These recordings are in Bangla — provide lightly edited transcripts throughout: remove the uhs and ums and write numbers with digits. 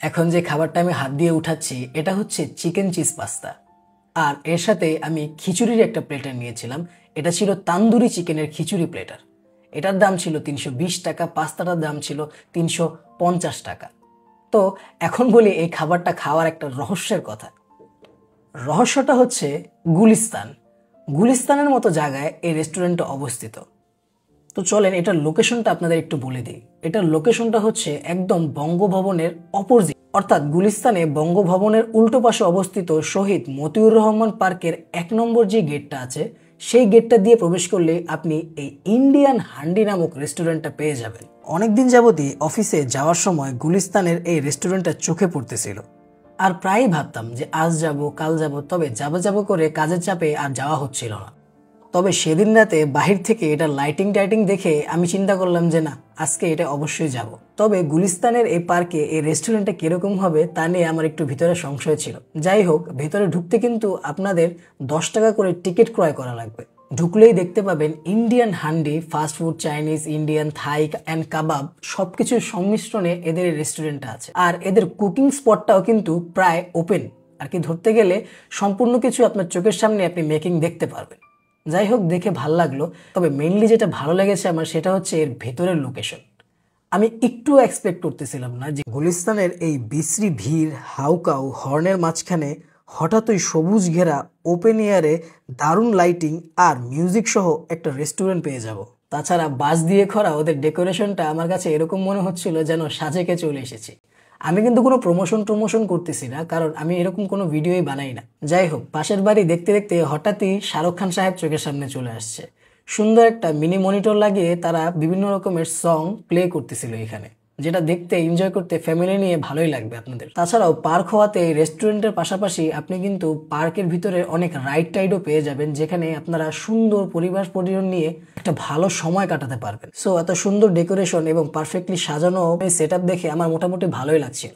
এখন যে খাবারটা আমি হাত দিয়ে উঠাচ্ছি এটা হচ্ছে চিকেন চিজ পাস্তা। আর এর সাথে আমি খিচুড়ির একটা প্লেটার নিয়েছিলাম। এটা ছিল তান্দুরি চিকেনের খিচুড়ি প্লেটার। এটার দাম ছিল 320 টাকা, পাস্তাটার দাম ছিল 350 টাকা। তো এখন বলি এই খাবারটা খাওয়ার একটা রহস্যের কথা। রহস্যটা হচ্ছে গুলিস্তান। গুলিস্তানের মতো জায়গায় এই রেস্টুরেন্টটা অবস্থিত। তো চলেন এটার লোকেশনটা আপনাদের একটু বলে দিই। এটার লোকেশনটা হচ্ছে একদম বঙ্গভবনের অপোজিট, অর্থাৎ গুলিস্তানে বঙ্গভবনের উল্টো পাশে অবস্থিত শহীদ মতিউর রহমান পার্কের 1 নম্বর যে গেটটা আছে সেই গেটটা দিয়ে প্রবেশ করলে আপনি এই ইন্ডিয়ান হান্ডি নামক রেস্টুরেন্টটা পেয়ে যাবেন। অনেকদিন যাবতই অফিসে যাওয়ার সময় গুলিস্তানের এই রেস্টুরেন্টটা চোখে পড়তেছিল, আর প্রায়ই ভাবতাম যে আজ যাব কাল যাব, তবে যাব করে কাজের চাপে আর যাওয়া হচ্ছিল না। তবে সেদিন রাতে বাহির থেকে এটা লাইটিং টাইটিং দেখে আমি চিন্তা করলাম যে না, আজকে এটা অবশ্যই যাব। তবে গুলিস্তানের এই পার্কে এই রেস্টুরেন্টটা কিরকম হবে তা নিয়ে আমার একটু ভিতরে সংশয় ছিল। যাই হোক, ভিতরে ঢুকতে কিন্তু আপনাদের 10 টাকা করে টিকিট ক্রয় করা লাগবে। ঢুকলেই দেখতে পাবেন Indian handi, fast food, Chinese, Indian, Thai and kebab সবকিছুর সংমিশ্রণে এদের রেস্টুরেন্টটা আছে। আর এদের কুকিং স্পটটাও কিন্তু প্রায় ওপেন, আর কি ধরতে গেলে সম্পূর্ণ কিছু আপনার চোখের সামনে আপনি মেকিং দেখতে পারবেন। যাই হোক, দেখে ভালো লাগলো। তবে মেইনলি যেটা ভালো লেগেছে আমার সেটা হচ্ছে এর ভেতরের লোকেশন। আমি একটু এক্সপেক্ট করতেছিলাম না যে গুলিস্তানের এই বিশ্রী ভিড়, হাউকাউ, হর্নের মাঝখানে হঠাৎই সবুজ ঘেরা ওপেন এয়ারে দারুণ লাইটিং আর মিউজিক সহ একটা রেস্টুরেন্ট পেয়ে যাব। তাছাড়া বাঁশ দিয়ে করা ওদের ডেকোরেশনটা আমার কাছে এরকম মনে হচ্ছিল যেন সাজেকে চলে এসেছি। আমি কিন্তু কোনো প্রমোশন করতেছি না, কারণ আমি এরকম কোনো ভিডিওই বানাই না। যাই হোক, পাশের বাড়ি দেখতে দেখতে হঠাৎই শাহরুখ খান সাহেব চোখের সামনে চলে আসছে। সুন্দর একটা মিনি মনিটর লাগিয়ে তারা বিভিন্ন রকমের সং প্লে করতেছিল এখানে, যেটা দেখতে এনজয় করতে ফ্যামিলি নিয়ে ভালোই লাগবে আপনাদের। তাছাড়াও পার্ক হওয়াতে রেস্টুরেন্টের পাশাপাশি আপনি কিন্তু পার্কের ভিতরে অনেক রাইড টাইডও পেয়ে যাবেন, যেখানে আপনারা সুন্দর পরিবার পরিজন নিয়ে একটা ভালো সময় কাটাতে পারবেন। সো এত সুন্দর ডেকোরেশন এবং পারফেক্টলি সাজানো সেটআপ দেখে আমার মোটামুটি ভালোই লাগছিল।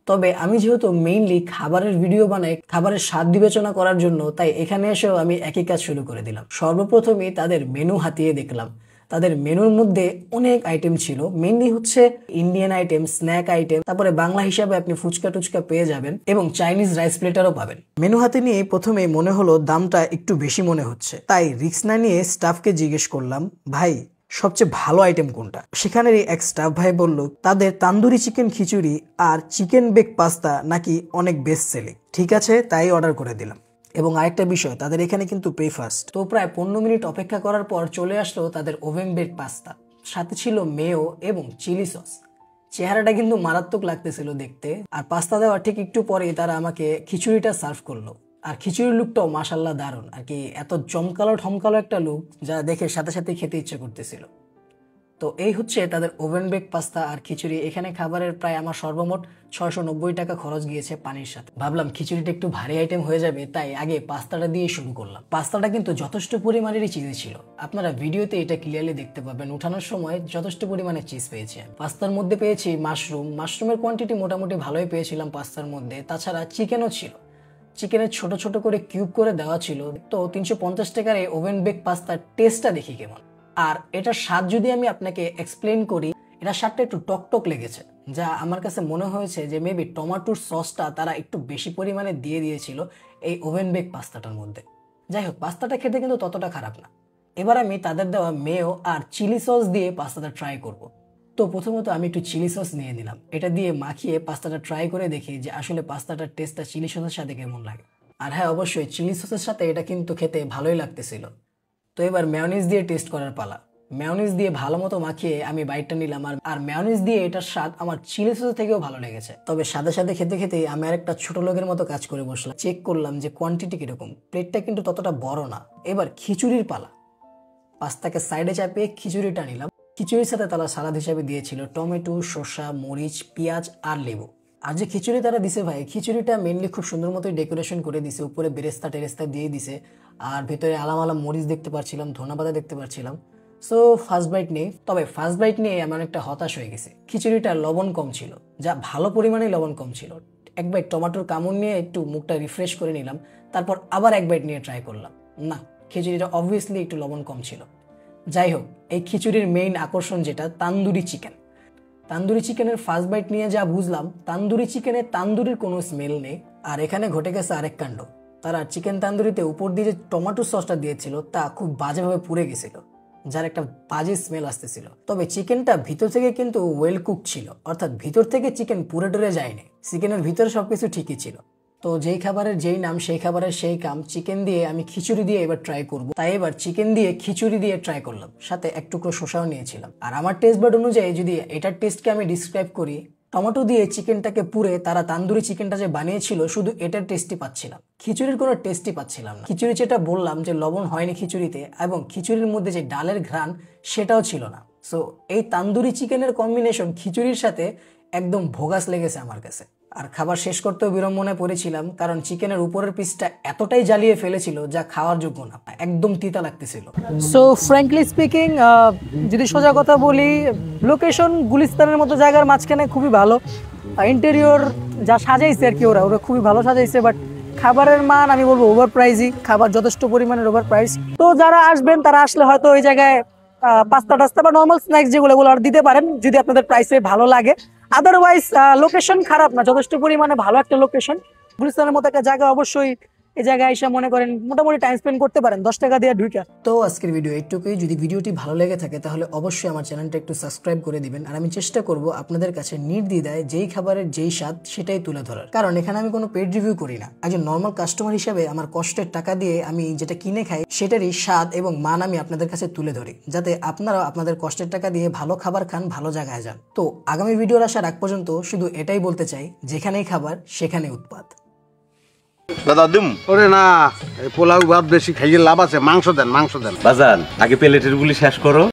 তবে আমি যেহেতু মেইনলি খাবারের ভিডিও বানাই খাবারের স্বাদ বিবেচনা করার জন্য, তাই এখানে এসেও আমি একই কাজ শুরু করে দিলাম। সর্বপ্রথমে তাদের মেনু হাতিয়ে দেখলাম। তাদের মেনুর মধ্যে অনেক আইটেম ছিল, মেইনলি হচ্ছে ইন্ডিয়ান আইটেম, স্ন্যাক আইটেম, তারপরে বাংলা হিসাবে আপনি ফুচকা টুচকা পেয়ে যাবেন এবং চাইনিজ রাইস প্লেটারও পাবেন। মেনু হাতে নিয়ে প্রথমে মনে হলো দামটা একটু বেশি মনে হচ্ছে, তাই রিস্ক না নিয়ে স্টাফকে জিজ্ঞেস করলাম, ভাই সবচেয়ে ভালো আইটেম কোনটা? সেখানেরই এক স্টাফ ভাই বলল তাদের তান্দুরি চিকেন খিচুড়ি আর চিকেন বেক পাস্তা নাকি অনেক বেস্ট সেলিং। ঠিক আছে, তাই অর্ডার করে দিলাম। এবং আরেকটা বিষয়, তাদের এখানে কিন্তু পে ফার্স্ট। তো প্রায় 15 মিনিট অপেক্ষা করার পর চলে আসলো তাদের ওভেন বেক পাস্তা, সাথে ছিল মেয়ো এবং চিলি সস। চেহারাটা কিন্তু মারাত্মক লাগতেছিল দেখতে। আর পাস্তা দেওয়ার ঠিক একটু পরেই তারা আমাকে খিচুড়িটা সার্ভ করলো। আর খিচুড়ির লুকটাও মাশাল্লাহ দারুণ, আর কি এত জমকালো ঠমকালো একটা লুক যা দেখে সাথে সাথে খেতে ইচ্ছে করতেছিল। তো এই হচ্ছে তাদের ওভেন বেক পাস্তা আর খিচুড়ি। এখানে খাবারের প্রায় আমার সর্বমোট 690 টাকা খরচ গিয়েছে পানির সাথে। ভাবলাম খিচুড়িটা একটু ভারী আইটেম হয়ে যাবে, তাই আগে পাস্তাটা দিয়ে শুরু করলাম। পাস্তাটা কিন্তু যথেষ্ট পরিমাণেরই চিজ ছিল, আপনারা ভিডিওতে এটা ক্লিয়ারলি দেখতে পাবেন। উঠানোর সময় যথেষ্ট পরিমাণে চিজ পেয়েছি। পাস্তার মধ্যে পেয়েছি মাশরুমের কোয়ান্টিটি মোটামুটি ভালোই পেয়েছিলাম পাস্তার মধ্যে। তাছাড়া চিকেনও ছিল, চিকেনের ছোট ছোট করে কিউব করে দেওয়া ছিল। তো 350 টাকার এই ওভেন বেক পাস্তার টেস্টটা দেখি কেমন। আর এটার স্বাদ যদি আমি আপনাকে এক্সপ্লেন করি, এটার স্বাদটা একটু টকটক লেগেছে, যা আমার কাছে মনে হয়েছে যে মেবি টমেটোর সসটা তারা একটু বেশি পরিমাণে দিয়ে দিয়েছিল এই ওভেন বেক পাস্তাটার মধ্যে। যাই হোক, পাস্তাটা খেতে কিন্তু ততটা খারাপ না। এবার আমি তাদের দেওয়া মেয়ো আর চিলি সস দিয়ে পাস্তাটা ট্রাই করব। তো প্রথমত আমি একটু চিলি সস নিয়ে নিলাম। এটা দিয়ে মাখিয়ে পাস্তাটা ট্রাই করে দেখি যে আসলে পাস্তাটার টেস্টটা চিলি সসের সাথে কেমন লাগে। আর হ্যাঁ, অবশ্যই চিলি সসের সাথে এটা কিন্তু খেতে ভালোই লাগতেছিল। তো এবার মেয়োনিজ দিয়ে টেস্ট করার পালা। মেয়োনিজ দিয়ে ভালো মতো মাখিয়ে আমি বাইটটা নিলাম। আর মেয়োনিজ দিয়ে এটার স্বাদ আমার চিলি সস থেকেও ভালো লেগেছে। তবে সাথে সাথে খেতে খেতে আমি আর একটা ছোট লোকের মতো কাজ করে বসলাম। চেক করলাম যে কোয়ান্টিটি কিরকম। প্লেটটা কিন্তু ততটা বড় না। এবার খিচুড়ির পালা। পাস্তাকে সাইডে চাপিয়ে খিচুড়িটা নিলাম। খিচুড়ির সাথে তারা সালাদ হিসাবে দিয়েছিল টমেটো, শসা, মরিচ, পেঁয়াজ আর লেবু। আর যে খিচুড়ি তারা দিছে ভাই, খিচুড়িটা মেনলি খুব সুন্দর মতো ডেকোরেশন করে দিছে, উপরে বেরেস্তা টেরেস্তা দিয়ে দিছে। আর ভেতরে আলাম আলাম মরিচ দেখতে পাচ্ছিলাম, ধনেপাতা দেখতে পাচ্ছিলাম। সো ফার্স্ট বাইট নেই, তবে ফার্স্ট বাইট নিয়ে এমন একটা হতাশ হয়ে গেছে। খিচুড়িটা লবণ কম ছিল, যা ভালো পরিমাণে লবণ কম ছিল। এক বাইট টমেটোর কামড় নিয়ে একটু মুখটা রিফ্রেশ করে নিলাম, তারপর আবার এক বাইট নিয়ে ট্রাই করলাম। না, খিচুড়িটা অবভিয়াসলি একটু লবণ কম ছিল। যাই হোক, এই খিচুড়ির মেইন আকর্ষণ যেটা তান্দুরি চিকেন। তান্দুরি চিকেনের ফার্স্ট বাইট নিয়ে যা বুঝলাম, তান্দুরি চিকেনে তান্দুরির কোনো স্মেল নেই। আর এখানে ঘটে গেছে আরেক কাণ্ড, তারা চিকেন তান্দুরিতে উপর দিয়ে যে টমেটো সসটা দিয়েছিল তা খুব বাজেভাবে পুড়ে গেছিল, যার একটা বাজে স্মেল আসতেছিল। তবে চিকেনটা ভিতর থেকে কিন্তু ওয়েল কুক ছিল, অর্থাৎ ভিতর থেকে চিকেন পুড়ে টুরে যায়নি, চিকেনের ভিতরে সবকিছু ঠিকই ছিল। তো যেই খাবারের যেই নাম সেই খাবারের সেই কাম, চিকেন দিয়ে আমি খিচুড়ি দিয়ে এবার ট্রাই করব। তাই এবার চিকেন দিয়ে খিচুড়ি দিয়ে ট্রাই করলাম, সাথে এক টুকরো শসাও নিয়েছিলাম। আর আমার টেস্ট বাড অনুযায়ী যদি এটার টেস্টকে আমি ডিসক্রাইব করি, টমেটো দিয়ে চিকেনটাকে পুড়ে তারা তান্দুরি চিকেনটা যে বানিয়েছিল শুধু এটার টেস্টই পাচ্ছিলাম, খিচুড়ির কোনো টেস্টই পাচ্ছিলাম না। খিচুড়ি যেটা বললাম যে লবণ হয়নি খিচুড়িতে, এবং খিচুড়ির মধ্যে যে ডালের ঘ্রাণ সেটাও ছিল না। সো এই তান্দুরি চিকেনের কম্বিনেশন খিচুড়ির সাথে একদম ভোগাস লেগেছে আমার কাছে। আর খাবার শেষ করতেও বিড়ম্বনায় পড়েছিলাম, কারণ চিকেনের উপরের পিসটা এতটাই জ্বালিয়ে ফেলেছিল যা খাওয়ার যোগ্য না, একদম তিতা লাগতেছিল। সো ফ্র্যাঙ্কলি স্পিকিং, যদি সোজা কথা বলি, লোকেশন গুলিস্তানের মতো জায়গার মাঝখানে খুবই ভালো, ইন্টেরিয়র যা সাজাইছে আর কি, ওরা খুবই ভালো সাজাইছে। বাট খাবারের মান আমি বলবো ওভার প্রাইসই, খাবার যথেষ্ট পরিমাণের ওভার প্রাইস। তো যারা আসবেন তারা আসলে হয়তো ওই জায়গায় পাস্তা টাস্তা বা নর্মাল স্ন্যাক্স যেগুলো আর দিতে পারেন যদি আপনাদের প্রাইসে ভালো লাগে। আদারওয়াইজ লোকেশন খারাপ না, যথেষ্ট পরিমাণে ভালো একটা লোকেশন। গুলিস্তানের মতো একটা জায়গা, অবশ্যই এই জায়গায় এসে মনে করেন মোটামুটি টাইম স্পেন্ড করতে পারেন 10 টাকা দিয়ে ঢুকে। তো আজকের ভিডিও এইটুকুই। যদি ভিডিওটি ভালো লেগে থাকে তাহলে অবশ্যই আমার চ্যানেলটা একটু সাবস্ক্রাইব করে দিবেন। আর আমি চেষ্টা করব আপনাদের কাছে নির্দ্বিধায় যেই খাবারের যেই স্বাদ সেটাই তুলে ধরার, কারণ এখানে আমি কোনো পেড রিভিউ করি না। একজন নর্মাল কাস্টমার হিসেবে আমার কষ্টের টাকা দিয়ে আমি যেটা কিনে খাই সেটারই স্বাদ এবং মান আমি আপনাদের কাছে তুলে ধরি, যাতে আপনারাও আপনাদের কষ্টের টাকা দিয়ে ভালো খাবার খান, ভালো জায়গায় যান। তো আগামী ভিডিওর আসার আগ পর্যন্ত শুধু এটাই বলতে চাই, যেখানেই খাবার সেখানেই উৎপাদ। দাদা দিম ওরে না, এই পোলাও ভাত বেশি খাইয়ে লাভ আছে, মাংস দেন, মাংস দেন। বাজান আগে প্লেটের গুলি শেষ করো,